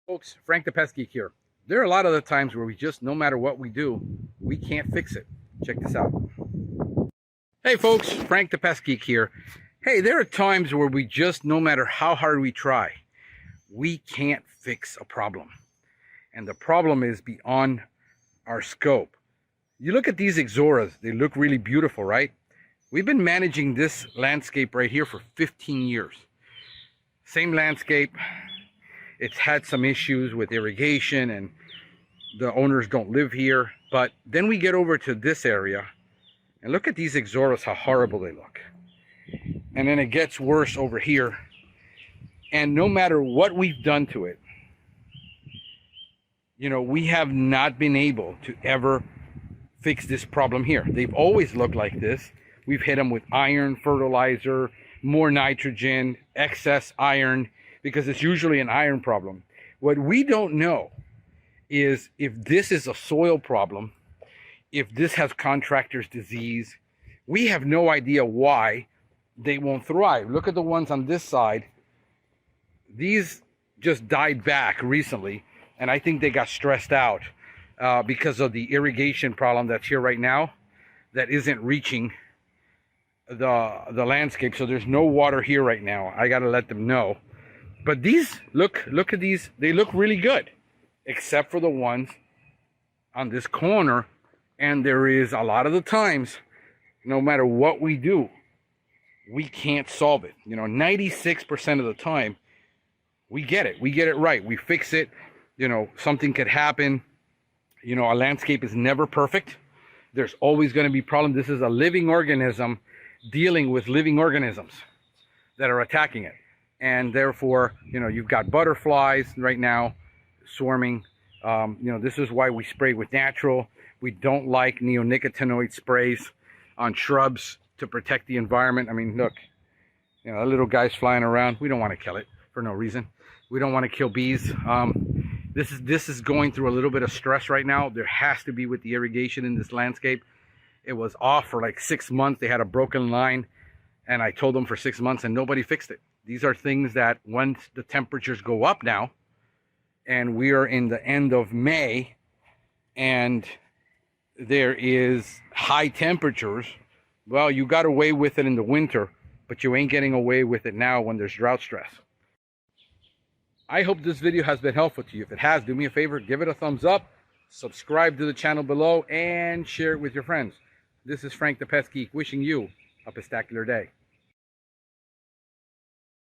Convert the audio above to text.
Folks, Frank the Pest Geek here. There are a lot of the times where we just, no matter what we do, we can't fix it. Check this out. Hey folks, Frank the Pest Geek here. Hey, there are times where we just, no matter how hard we try, we can't fix a problem. And the problem is beyond our scope. You look at these Ixoras, they look really beautiful, right? We've been managing this landscape right here for 15 years. Same landscape. It's had some issues with irrigation and the owners don't live here. But then we get over to this area and look at these Ixoras, how horrible they look. And then it gets worse over here. And no matter what we've done to it, you know, we have not been able to ever fix this problem here. They've always looked like this. We've hit them with iron, fertilizer, more nitrogen, excess iron, because it's usually an iron problem. What we don't know is if this is a soil problem, if this has contractor's disease. We have no idea why they won't thrive. Look at the ones on this side. These just died back recently, and I think they got stressed out because of the irrigation problem that's here right now that isn't reaching the landscape. So there's no water here right now. I got to let them know. But these, look at these. They look really good, except for the ones on this corner. And there is a lot of the times, no matter what we do, we can't solve it. You know, 96% of the time, we get it. We get it right. We fix it. You know, something could happen. You know, our landscape is never perfect. There's always going to be problems. This is a living organism dealing with living organisms that are attacking it. And therefore, you know, you've got butterflies right now swarming. You know, this is why we spray with natural. We don't like neonicotinoid sprays on shrubs to protect the environment. I mean, look, you know, that little guy's flying around. We don't want to kill it for no reason. We don't want to kill bees. This is going through a little bit of stress right now. There has to be with the irrigation in this landscape. It was off for like 6 months. They had a broken line, and I told them for 6 months, and nobody fixed it. These are things that once the temperatures go up now, and we are in the end of May, and there is high temperatures, well, you got away with it in the winter, but you ain't getting away with it now when there's drought stress. I hope this video has been helpful to you. If it has, do me a favor, give it a thumbs up, subscribe to the channel below, and share it with your friends. This is Frank the Pest Geek wishing you a pestacular day.